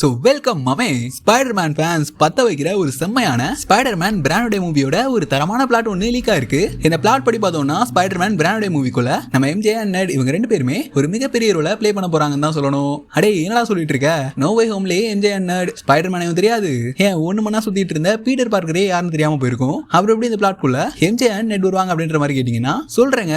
So welcome மாமே. Spiderman fans பத்த வைக்கிற ஒரு செம்மையான ஸ்பைடர்மேன் பிராண்டோட மூவியோட ஒரு தரமான பிளாட் ஒன்னு லீக்கா இருக்கு. இந்த பிளாட் படி பார்த்தோம்னா ஸ்பைடர்மேன் பிராண்டோட மூவிக்குள்ள நம்ம எம்ஜே அண்ட் நெட் இவங்க ரெண்டு பேருமே ஒரு மிகப்பெரிய ரோல ப்ளே பண்ண போறாங்கன்னு தான் சொல்லணும். அடே என்னடா சொல்லிட்டு இருக்க? நோ வே ஹோம்லயே எம்ஜே அண்ட் நெட் ஸ்பைடர்மேனையும் தெரியாது, ஏன் ஒண்ணு மண்ணா சுத்திட்டு இருந்த பீட்டர் பார்க்கரே யாருன்னு தெரியாம போயிருக்கும். அப்புறம் எப்படி இந்த பிளாட்குள்ள எம்ஜே அண்ட் நெட் வருவாங்க அப்படின்ற மாதிரி கேட்டீங்கன்னா சொல்றேன்.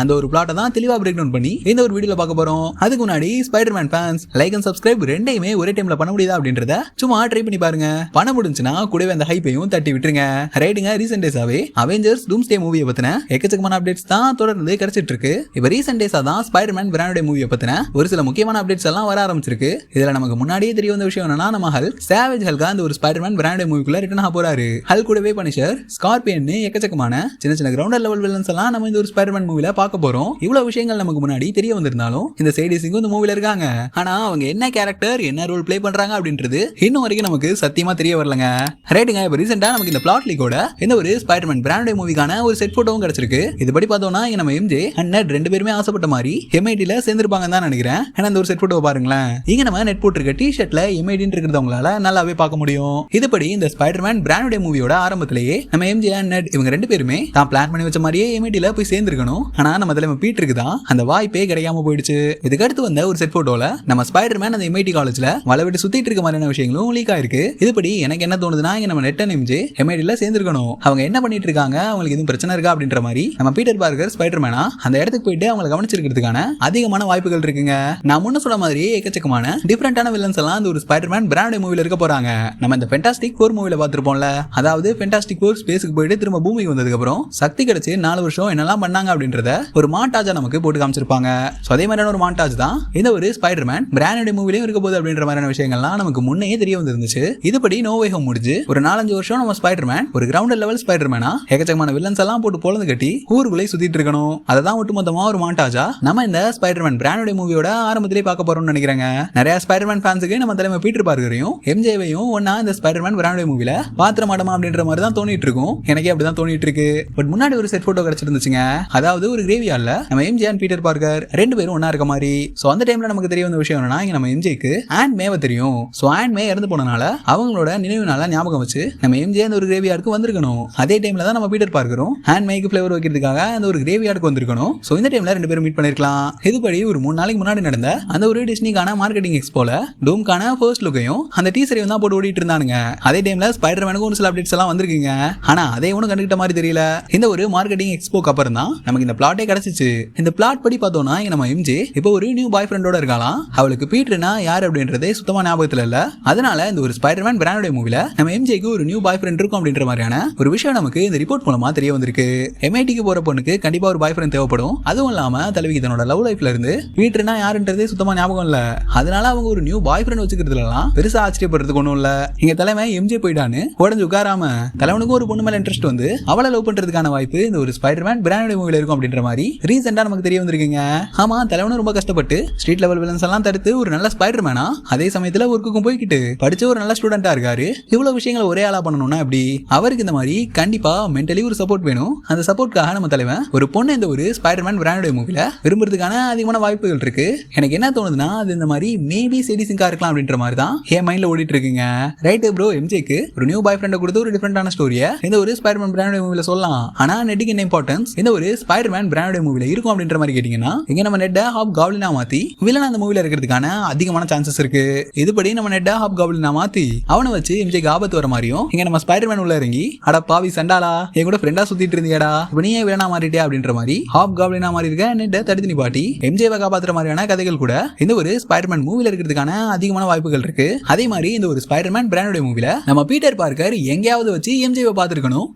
அந்த ஒரு பிளாட்டை தான் தெளிவா பிரேக் டவுன் பண்ணி இந்த ஒரு வீடியோல பார்க்க போறோம். அதுக்கு முன்னாடி Spiderman fans like and subscribe ரெண்டையுமே ஒரே டைம்ல பண்ண முடியுதா அப்படின்றத சும்மா ட்ரை பண்ணி பாருங்க. பண்ண முடிஞ்சுன்னா கூடவே அந்த ஹைப்பையும் தட்டி விட்டுருங்க. ரைட்டுங்க, ரீசென்ட் டேஸாவே அவெஞ்சர்ஸ் டூம்ஸ்டே மூவியை பத்தின எக்கச்சக்கமான அப்டேட்ஸ் தான் தொடர்ந்து கிடைச்சிட்டு இருக்கு. இப்ப ரீசென்ட் டேஸா தான் ஸ்பைடர்மேன் பிராண்டோட மூவியை பத்தின ஒரு சில முக்கியமான அப்டேட்ஸ் எல்லாம் வர ஆரம்பிச்சிருக்கு. இதுல நமக்கு முன்னாடியே தெரிய வந்த விஷயம் என்னன்னா, நம்ம ஹல்க் சேவேஜ் ஹல்கா அந்த ஒரு ஸ்பைடர்மேன் பிராண்டோட மூவிக்குள்ள ரிட்டர்ன் ஆக போறாரு. ஹல்க் கூடவே பனிஷர், ஸ்கார்பியன் எக்கச்சக்கமான சின்ன கிரவுண்டர் லெவல் வில்லன்ஸ் எல்லாம் நம்ம இந்த ஒரு ஸ்பைடர்மேன் மூவில பார்க்க போறோம். இவ்வளவு விஷயங்கள் நமக்கு முன்னாடி தெரிய வந்திருந்தாலும் இந்த சைடிஸிங்கும் இந்த மூவில இருக்காங்க. ஆனா அவங்க என்ன கேரக்டர் என்ன ரோல் ப்ளே பண்றாங்க அப்படின்றது இன்னும் வரைக்கும் நமக்கு சத்தியமா தெரிய வரலங்க. ரைட்டுங்க, இப்போ ரீசெண்டா நமக்கு இந்த பிளாட் லீக்கோட இந்த ஒரு ஸ்பைடர்மேன் பிராண்டோட மூவிக்கான ஒரு செட் போட்டோவும் கிடைச்சிருக்கு. இதுபடி பார்த்தோம்னா நம்ம எம்ஜே அண்ட் நெட் ரெண்டு பேருமே ஆசைப்பட்ட மாதிரி எம்ஐடில சேர்ந்திருப்பாங்கன்னு தான் நினைக்கிறேன். ஏன்னா இந்த ஒரு செட் போட்டோ பாருங்களேன், இங்க நம்ம நெட் போட்டிருக்க டி-ஷர்ட்ல எம்ஐடின்னு இருக்கிறத உங்களால நல்லாவே பார்க்க முடியும். இதுபடி இந்த ஸ்பைடர்மேன் பிராண்டோட மூவியோட ஆரம்பத்திலேயே நம்ம எம்ஜே அண்ட் நெட் இவங்க ரெண்டு பேருமே தான் பிளான் பண்ணி வச்ச மாதிரியே எம்ஐடில போய் சேர்ந்திருக்கணும். ஆனா நம்ம தலைமை பீட்டருக்கு தான் அந்த வாய்ப்பே கிடைக்காம போயிடுச்சு. இதுக்கு அடுத்து வந்த ஒரு செட் போட்டோல நம்ம ஸ்பைடர்மேன் அந்த எம்ஐடி காலேஜ்ல வளவிட்டு சுத்திட்டு இருக்க மாதிரியான விஷயங்களும் லீக் ஆயிருக்கு. இதுபடி எனக்கு என்ன தோணுதுன்னா, நம்ம நெட் அண்ட் எம்ஜே எம்ஐடில சேர்ந்திருக்கணும். அவங்க என்ன பண்ணிட்டு இருக்காங்க, அவங்களுக்கு எதுவும் பிரச்சனை இருக்கா அப்படின்ற மாதிரி நம்ம பீட்டர் பார்க்கர் ஸ்பைடர்மேனா அந்த இடத்துக்கு போயிட்டு அவங்களை கவனிச்சிருக்கிறதுக்கான அதிகமான வாய்ப்புகள் இருக்குங்க. நான் முன்ன சொன்ன மாதிரி எக்கச்சக்கமான டிஃபரெண்டான வில்லன்ஸ் எல்லாம் அந்த ஒரு ஸ்பைடர்மேன் பிராண்ட் மூவில இருக்க போறாங்க. நம்ம இந்த ஃபென்டாஸ்டிக் ஃபோர் மூவில பார்த்திருப்போம்ல, அதாவது ஃபென்டாஸ்டிக் ஃபோர் ஸ்பேஸ்க்கு போயிட்டு திரும்ப பூமிக்கு வந்ததுக்கு அப்புறம் சக்தி கிடைச்சு 4 வருஷம் என்னெல்லாம் பண்ணாங்க அப்படின்றத ஒரு மாண்டாஜா நமக்கு போட்டு காமிச்சிருப்பாங்க. அதே மாதிரியான ஒரு மாண்டாஜ் தான் இந்த ஒரு ஸ்பைடர்மேன் பிராண்ட் மூவிலையும் இருக்க போகுது அப்படின்ற மாதிரியான விஷயங்கள்லாம் நமக்கு முன்னே தெரிய வந்துருந்துச்சு. இதுபடி நோ வே ஹோம் முடிஞ்சு ஒரு 4-5 வருஷம் நம்ம ஸ்பைடர்மேன் ஒரு கிரவுண்ட் லெவல் ஸ்பைடர்மேனா எக்கச்சக்கமான வில்லன்ஸ் எல்லாம் போட்டு பொளந்து கட்டி ஊருக்குள்ளே சுத்திட்டு இருக்கணும். அததான் ஒட்டுமொத்தமா ஒரு மாண்டாஜா நம்ம இந்த ஸ்பைடர்மேன் பிராண்டோட மூவியோட ஆரம்பத்திலே பார்க்க போறோம்னு நினைக்கிறேங்க. நிறைய ஸ்பைடர்மேன் ஃபேன்ஸுக்கு நம்ம தலைமை பீட்டர் பார்க்கரையும் எம்ஜேவையும் ஒன்னா இந்த ஸ்பைடர்மேன் பிராண்டோட மூவில பாத்திர மாட்டமா அப்படின்ற மாதிரி தான் தோணிட்டு இருக்கும். எனக்கே அப்படிதான் தோணிட்டு இருக்கு. பட் முன்னாடி ஒரு செட் போட்டோ கிடைச்சிருந்துச்சுங்க. அதாவது ஒரு கிரேவியார்ட்ல நம்ம எம்ஜே அண்ட் பீட்டர் பார்க்கர் ரெண்டு பேரும் ஒன்னா இருக்க மாதிரி. சோ அந்த டைம்ல நமக்கு தெரிய வந்த விஷயம் என்னன்னா, இங்க நம்ம எம்ஜேக்கு ஆண்ட் மேவை தெரியும். சோ ஆண்ட் மே இறந்து போனனால அவங்களோட நினைவு நாள ஞாபகம் வச்சு நம்ம எம்ஜே அந்த ஒரு கிரேவியார்டுக்கு வந்திருக்கணும். அதே டைம்ல தான் நம்ம பீட்டர் பார்க்கரும் ஆண்ட் மேக்கு ஃபிளேவர் வைக்கிறதுக்காக அந்த ஒரு கிரேவியார்டுக்கு வந்திருக்கணும். சோ இந்த டைம்ல ரெண்டு பேரும் மீட் பண்ணிருக்கலாம். இதுபடி ஒரு 3 நாளைக்கு முன்னாடி நடந்த அந்த ஒரு டிஸ்னிக்கான மார்க்கெட்டிங் எக்ஸ்போல டூம்கான ஃபர்ஸ்ட் லுக்கையும் அந்த டீசரையும் தான் போட்டு ஓடிட்டு இருந்தானுங்க. அதே டைம்ல ஸ்பைடர்மேனுக்கு ஒரு சில அப்டேட்ஸ் எல்லாம் வந்திருக்குங்க. ஆனா அதே ஒன்னும் கண்டுகிட்ட மாதிரி தெரியல. இந்த ஒரு மார்க்கெட்டிங் எக்ஸ்போக்கு அப்புறம் தான் நமக்கு இந்த பிளாட்டே கிடைச்சிச்சு. இந்த பிளாட் படி பார்த்தோம்னா நம்ம எம்ஜே இப்போ ஒரு நியூ பாய் ஃப்ரெண்டோட இருக்கலாம். அவளுக்கு பீட்டர்னா யார் அப்படின்றதே சுத்தமா ஞாபகத்துல இல்ல. அதனால இந்த ஒரு ஸ்பைடர்மேன் பிராண்டோட மூவில நம்ம எம்ஜேக்கு ஒரு நியூ பாய் ஃப்ரெண்ட் இருக்கும் அப்படின்ற மாதிரியான ஒரு விஷயம் நமக்கு இந்த ரிப்போர்ட் மூலமா தெரிய வந்திருக்கு. எம்ஐடிக்கு போற பொண்ணுக்கு கண்டிப்பா ஒரு பாய் ஃப்ரெண்ட் தேவைப்படும். அதுவும் இல்லாம தலைவிக்கு தன்னோட லவ் லைஃப்ல இருந்து பீட்டர்னா யாருன்றதே சுத்தமா ஞாபகம் இல்ல. அதனால அவங்க ஒரு நியூ பாய் ஃப்ரெண்ட் வச்சுக்கிறதுலாம் பெருசா ஆச்சரியப்படுறதுக்கு ஒண்ணும் இல்ல. இங்க தலைமை எம்ஜே போயிட்டான்னு உடஞ்சு உட்காராம தலைவனுக்கு ஒரு பொண்ணு மேல இன்ட்ரெஸ்ட் வந்து அவளை லவ் பண்றதுக்கான வாய்ப்பு இந்த ஒரு ஸ்பைடர்மேன் பிராண்டோட மூவில இருக்கும் அப்படின்ற மாதிரி ரீசெண்டா நமக்கு தெரிய வந்திருக்குங்க. ஆமா, தலைவனும் ரொம்ப கஷ்டப்பட்டு ஸ்ட்ரீட் லெவல் வில்லன்ஸ் எல்லாம் தடுத்து ஒரு நல்ல ஸ்பைடர்மேனா அதே சமயத்துல ஒர்க்குக்கும் போய்கிட்டு படிச்ச ஒரு நல்ல ஸ்டூடெண்டா இருக்காரு. இவ்வளவு விஷயங்களை ஒரே ஆளா பண்ணணும்னா எப்படி? அவருக்கு இந்த மாதிரி கண்டிப்பா மென்டலி ஒரு சப்போர்ட் வேணும். அந்த சப்போர்ட்காக நம்ம தலைவன் ஒரு பொண்ணு இந்த ஒரு ஸ்பைடர்மேன் பிராண்டோட மூவில விரும்புறதுக்கான அதிகமான வாய்ப்புகள் இருக்கு. எனக்கு என்ன தோணுதுன்னா, அது இந்த மாதிரி மேபி செடிசிங்கா இருக்கலாம் அப்படின்ற மாதிரி தான் என் மைண்ட்ல ஓடிட்டு இருக்குங்க. ரைட் ப்ரோ, எம்ஜேக்கு ஒரு நியூ பாய் ஃப்ரெண்டை கொடுத்து ஒரு டிஃபரெண்டான ஸ்டோரியை இந்த ஒரு ஸ்பைடர்மேன் பிராண்டோட மூவில சொல்லலாம். ஆனா நெட்டுக்கு என்ன இம்பார்ட்டன்ஸ் இந்த ஒரு ஸ்பைடர்மேன் பிராண்டோட மூவில இருக்கும் அப்படின்ற மாதிரி கேட்டீங்கன்னா, இங்க நம்ம நெட்டை ஹாப் காப்லினா மாத்தி வில்லன் அந்த மூவில இருக்கிறதுக்கான அதிகமான சான்சஸ் இருக்கு. இதுபடி நம்ம நெட்டை ஹாப் காப்லினா மாத்தி அவனை வச்சு எம்ஜேக்கு ஆபத்து வர மாதிரியும் இங்க நம்ம ஸ்பைடர்மேன் உள்ள இறங்கி அட பாவி சண்டாலா என் கூட ஃப்ரெண்டா சுத்திட்டு இருந்தியாடா இப்ப நீயே வில்லனா மாறிட்டியா அப்படின்ற மாதிரி ஹாப் காப்லினா மாறி இருக்க நெட்டை தடுத்து நிப்பாட்டி எம்ஜேவை காப்பாத்துற மாதிரியான கதைகள் கூட இந்த ஒரு ஸ்பைடர்மேன் மூவில இருக்கிறதுக்கான அதிகமான வாய்ப்புகள் இருக்கு. அதே மாதிரி இந்த ஒரு ஸ்பைடர்மேன் பிராண்டோட மூவில நம்ம பீட்டர் பார்க்கர் எங்கேயாவது வச்சு எம்ஜேவை பார்த்திருக்கணும்.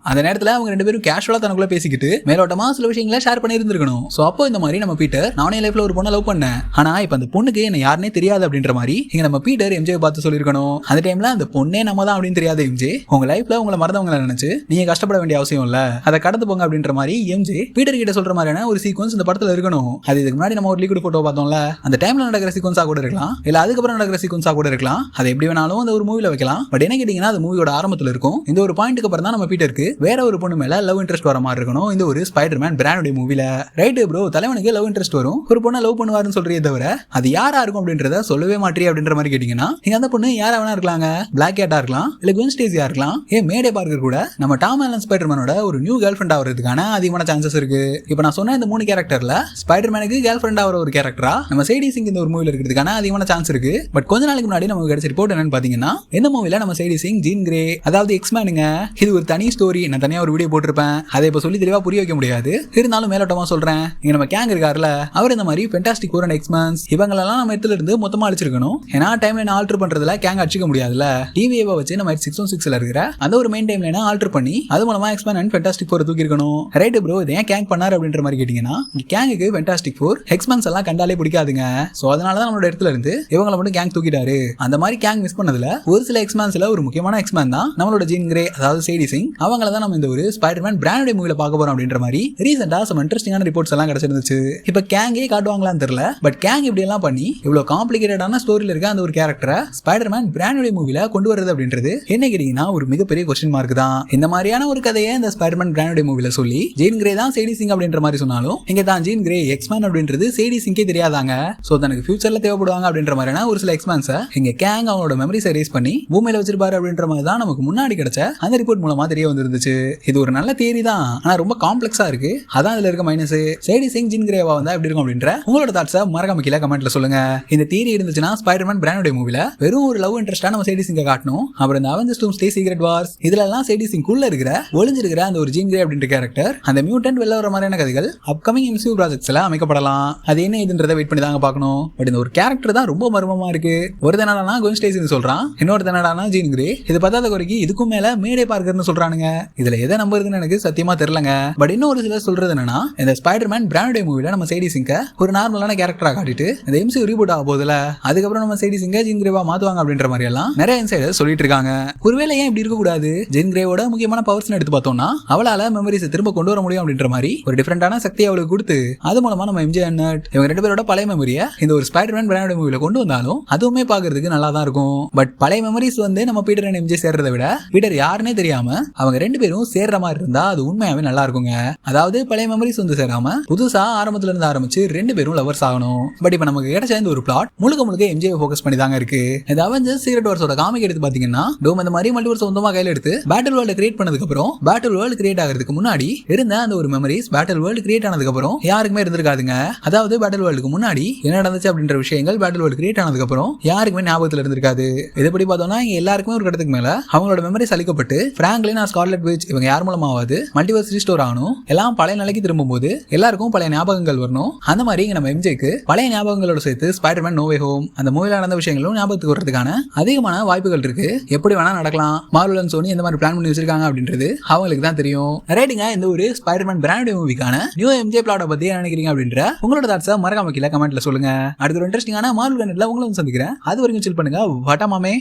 அந்த நேரத்துல அவங்க ரெண்டு பேரும் கேஷுவலா தனக்குள்ள பேசிக்கிட்டு மேலோட்டமா சில விஷயங்களை ஷேர் பண்ணி இருந்திருக்கணும். சோ அப்போ இந்த மாதிரி நம்ம பீட்டர் நானே லைஃப்ல ஒரு பொண்ணை லவ் பண்ணேன், ஆனா இப்ப அந்த பொண்ணுக்கு என்ன யாருன்னே தெரியாது அப்படின்ற மாதிரி இங்க நம்ம பீட்டர் எம்ஜேவை பார்த்து சொல்லிருக்கணும். அந்த டைம்ல அந்த பொண்ணே நம்ம தான் அப்படின்னு தெரியாத எம்ஜே உங்க லைஃப்ல உங்களை மறந்தவங்களை நினைச்சு நீங்க கஷ்டப்பட வேண்டிய அவசியம் இல்ல, அதை கடந்து போங்க அப்படின்ற மாதிரி எம்ஜே பீட்டர் கிட்ட சொல்ற மாதிரியான ஒரு சீக்வன்ஸ் இந்த படத்துல இருக்கணும். அது இதுக்கு முன்னாடி நம்ம ஒரு லீக்விட் போட்டோ பார்த்தோம்ல, அந்த டைம்ல நடக்கிற சீக்வன்ஸா கூட இருக்கலாம், இல்ல அதுக்கப்புறம் நடக்கிற சீக்வன்ஸா கூட இருக்கலாம். அது எப்படி வேணாலும் அந்த ஒரு மூவில வைக்கலாம். பட் என்ன கேட்டீங்கன்னா, அது மூவியோட ஆரம்பத்துல இருக்கும். இந்த ஒரு பாயிண்ட்க்கு அப்புறம் தான் நம்ம பீட்டருக்கு வேற ஒரு பொண்ணு மேல லவ் இன்ட்ரெஸ்ட் வர மாதிரி இருக்கணும் இந்த ஒரு ஸ்பைடர்மேன் பிராண்டோட மூவில. ரைட் ப்ரோ, தலைவனுக்கு லவ் இன்ட்ரெஸ்ட் வரும், ஒரு பொண்ணை லவ் பண்ணுவாருன்னு சொல்றதே தவிர அது யாரா இருக்கும் அப்படின்றத சொல்லவே மாட்டேன் அப்படின்ற மாதிரி மாதிரி கேட்டீங்கன்னா நீங்க அந்த பொண்ணு யாரா வேணா இருக்கலாங்க. பிளாக் கேட்டா இருக்கலாம், இல்ல குவென் ஸ்டேசியா இருக்கலாம், மேடே பார்க்கர் கூட நம்ம டாம் ஹாலண்ட் ஸ்பைடர்மேனோட ஒரு நியூ கேர்ள் ஃப்ரெண்ட் ஆகிறதுக்கான அதிகமான சான்சஸ் இருக்கு. இப்போ நான் சொன்ன இந்த 3 கேரக்டர்ல ஸ்பைடர்மேனுக்கு கேர்ள் ஃப்ரெண்ட் ஆகிற ஒரு கேரக்டரா நம்ம சைடி சிங் இந்த ஒரு மூவில இருக்கிறதுக்கான அதிகமான சான்ஸ் இருக்கு. பட் கொஞ்ச நாளைக்கு முன்னாடி நமக்கு கிடைச்ச ரிப்போர்ட் என்னன்னு பாத்தீங்கன்னா இந்த மூவில நம்ம சைடி சிங் ஜீன் கிரே, அதாவது எக்ஸ்மேனுங்க. இது ஒரு தனி ஸ்டோரி, நான் தனியா ஒரு வீடியோ போட்டிருப்பேன். அதை இப்போ சொல்லி தெளிவா புரிய வைக்க முடியாது, இருந்தாலும் மேலோட்டமா சொல்றேன். இங்க நம்ம கேங் இருக்காருல, அவர் இந்த மாதிரி ஃபென்டாஸ்டிக் ஃபோர் அண்ட் எக்ஸ்மேன்ஸ் இவங்களெல்லாம் நம்ம இடத்துல இருந்து மொத்தமா அழிச்சிருக்கணும். ஏன்னா டைம் லைன் ஆல்டர் பண்றதுல கேங் அடிச்சுக்க முடியாதுல்ல. டிவியை வச்சு நம்ம 616ல இருக்கிற அந்த ஒரு மெயின் டைம் லைனை ஆல்டர் பண்ணி அது மூலமா எக்ஸ்மேன் அண்ட் ஃபென்டாஸ்டிக் ஃபோர் தூக்கி இருக்கணும். ரைட் ப்ரோ, இது ஏன் கேங் பண்ணாரு அப்படின்ற மாதிரி கேட்டீங்கன்னா கேங்குக்கு ஃபென்டாஸ்டிக் ஃபோர் எக்ஸ்மேன்ஸ் எல்லாம் கண்டாலே பிடிக்காதுங்க. சோ அதனாலதான் நம்மளோட இடத்துல இருந்து இவங்களை மட்டும் கேங் தூக்கிட்டாரு. அந்த மாதிரி கேங் மிஸ் பண்ணதுல ஒரு சில எக்ஸ்மேன்ஸ்ல ஒரு முக்கியமான எக்ஸ்மேன் தான் நம்மளோட ஜீன் கிரே, அதாவது சைடி சிங். அவங்கள தான் நம்ம இந்த ஒரு ஸ்பைடர்மேன் பிராண்டட் மூவில பார்க்க போறோம் அப்படின்ற மாதிரி ரீசெண்டா சம் இன்ட்ரெஸ்டிங்கான ரிப்போர்ட்ஸ் எல்லாம் கிடைச்சிருந்துச்சு. இப்ப கேங்கே காட்டுவாங்களான்னு தெரியல, பட் கேங் இப்படி எல்லாம் பண்ணி இவ்வளவு காம்ப்ளிகேட்டடான ஸ்டோரியில இருக்க அந்த ஒரு கேரக்டரை ஸ்பைடர்மேன் பிராண்டட் மூவில கொண்டு வரது அப்படின்றது என்ன கேட்டீங்கன்னா ஒரு மிகப்பெரிய கொஸ்டின் மார்க் தான். இந்த மாதிரியான ஒரு கதையை இந்த ஸ்பைடர்மேன் பிராண்டட் மூவில சொல்லி ஜீன் கிரே தான் சைடி சிங் அப்படின்ற மாதிரி சொன்னாலும் இங்க தான் ஜீன் கிரே எக்ஸ்மேன் அப்படின்றது சைடி சிங்கே தெரியாதாங்க. சோ தனக்கு ஃபியூச்சர்ல தேவைப்படுவாங்க அப்படின்ற மாதிரியான ஒரு சில எக்ஸ்மேன்ஸ இங்க கேங் அவங்களோட மெமரிஸ் எரேஸ் பண்ணி பூமியில வச்சிருப்பாரு அப்படின்ற மாதிரி தான் நமக்கு முன்னாடி கிடைச்ச அந்த ரிப்போர்ட் மூலமா தெரிய வந்துருந்துச்சு. இது ஒரு நல்ல தியரி தான், ஆனா ரொம்ப காம்ப்ளெக்ஸா இருக்கு. அதான் இதுல இருக்க மைனஸ். சைடி சிங் ஜீன் கிரேவா வந்தா எப்படி இருக்கும் அப்படின்ற உங்களோட தாட்ஸை மறக்காம கீழே கமெண்ட்ல சொல்லுங்க. இந்த தியரி இருந்துச்சுன்னா ஸ்பைடர்மேன் பிராண்டட் மூவில வெறும் ஒரு லவ் இன்ட்ரெஸ்டா நம்ம சைடி சிங்க காட்டணும். அப்புறம் இந்த அவெஞ்சர்ஸ் டூம்ஸ்டே சீக்ரெட் வார்ஸ் இதுல எல்லாம் சைடி சிங் குள்ள இருக்கிற ஒளிஞ்சிருக்கிற அந்த ஒரு ஜீன் கிரே அப்படின்ற கேரக்டர் அந்த மியூட்டன்ட் வெளில வர மாதிரியான கதைகள் அப்கமிங் MCU ப்ராஜெக்ட்ஸ்ல அமைக்கப்படலாம். அது என்ன இதுன்றதை வெயிட் பண்ணி தாங்க பார்க்கணும். பட் இந்த ஒரு கேரக்டர் தான் ரொம்ப மர்மமா இருக்கு. ஒரு தனடானா குவென் ஸ்டேசின்னு சொல்றான், இன்னொரு தனடானா ஜீன் கிரே. இது பத்தாத குறைக்கு இதுக்கும் மேல மேடே பார்க்கர்னு சொல்றானுங்க. இதுல எதை நம்புறதுன்னு எனக்கு சத்தியமா தெரியலங்க. பட் இன்னும் ஒரு சிலர் சொல்றது என்னன்னா இந்த ஸ்பைடர்மேன் பிராண்டட் மூவில நம்ம சைடி சிங்க ஒரு நார்மலான கேரக்டரா காட்டிட்டு இந்த MCU ரீபூட் ஆக போதுல அதுக்கப்புறம் நம்ம சைடி சிங்க ஜீன் கிரேவா மாத்துவாங்க அப்படின்ற மாதிரி எல்லாம் நிறைய இன்சைடர்ஸ் சொல்லிட்டு இருக்காங்க. ஒருவேளை ஏன் இப்படி இருக்க கூடாது? ஜீன் கிரேவோட முக்கியமான பவர்ஸ் எடுத்து பார்த்தோம்னா அவளால மெமரிஸ் திரும்ப கொண்டு வர முடியும் அப்படின்ற மாதிரி ஒரு டிஃபரெண்டான சக்தி அவளுக்கு கொடுத்து அது மூலமா நம்ம MJ அண்ணட் இவங்க 2 பேரோட பழைய மெமரியை இந்த ஒரு ஸ்பைடர்மேன் பிராண்டட் மூவில கொண்டு வந்தாலும் அதுவுமே பாக்குறதுக்கு நல்லா தான் இருக்கும். பட் பழைய மெமரிஸ் வந்து நம்ம பீட்டர் அண்ட் MJ சேர்றதை விட பீட்டர் யாருன்னே தெரியாம அவங்க 2 பேரும் சேர்ற மாதிரி இருந்தா அது உண்மையாவே நல்லா இருக்குங்க. அதாவது பழைய மெமரிஸ் வந்து சேராம புதுசா ஆரம்பத்துல இருந்து ஆரம்பிச்சு 2 பேரும் லவர்ஸ் ஆகணும். பட் இப்ப நமக்கு கிடைச்ச இந்த ஒரு பிளாட் முழுக்க MJ ஃபோக்கஸ் பண்ணி தாங்க இருக்கு. இந்த அவெஞ்சர்ஸ் சீக்ரெட் வார்ஸோட காமிக் எடுத்து பாத்தீங்கன்னா டோம் இந்த மாதிரி மல்டிவர்ஸ் சொந்தமா கையில எடுத்து பேட்டில் வேர்ல்ட் கிரியேட் பண்ணதுக்கு அப்புறம் பேட்டில் வேர்ல்ட் கிரியேட் ஆகிறதுக்கு முன்னாடி இருந்த அந்த ஒரு மெமரிஸ் பேட்டில் வேர்ல்ட் கிரியேட் ஆனதுக்கு அப்புறம் யாருக்குமே இருந்திருக்காதுங்க. அதாவது பேட்டில் வேர்ல்டுக்கு முன்னாடி என்ன நடந்துச்சு அப்படின்ற விஷயங்கள் பேட்டில் வேர்ல்ட் கிரியேட் ஆனதுக்கு அப்புறம் யாருக்குமே ஞாபகத்துல இருந்திருக்காது. இதப்படி பார்த்தோம்னா இங்க எல்லாருக்குமே ஒரு கடத்துக்கு மேல அவங்களோட மெமரிஸ் அளிக்கப்பட்டு பிராங்க்லின் ஸ்கார்லெட் விட்ச் இவங்க யார் மூலமாவது மல்டிவர்ஸ் ரீஸ்டோர் ஆகணும். எல்லாம் பழைய நிலைக்கு திரும்பும் போது எல்லாருக்கும் பழைய ஞாபகங்கள் வரணும். அந்த மாதிரி இங்க நம்ம MJக்கு பழைய ஞாபகங்களோட சேர்த்து ஸ்பைடர்மேன் நோ வே ஹோம் அந்த மூவில நடந்த விஷயங்களும் ஞாபகத்துக்கு வரதுக்கான அதிகமான வாய்ப்புகள் இருக்கு. எப்படி வேணா நடக்கலாம். மார்வல் அண்ட் சோனி எந்த மாதிரி பிளான் பண்ணி வச்சிருக்காங்க அப்படின்றது அவங்களுக்கு தான் தெரியும். ரைட்டுங்க, இந்த ஒரு ஸ்பைடர்மேன் பிராண்டட் மூவிக்கான நியூ MJ பிளாட்டை பத்தி என்ன நினைக்கிறீங்க அப்படின்ற உங்களோட தாட்ஸை மறக்காம கீழே கமெண்ட்ல சொல்லுங்க. அடுத்த ஒரு இன்ட்ரெஸ்டிங்கான மார்வல் கனெக்ட்ல உங்களை சந்திக்கிறேன். அது வரைக்கும் சில் பண்ணுங்க. வட்டமாமே.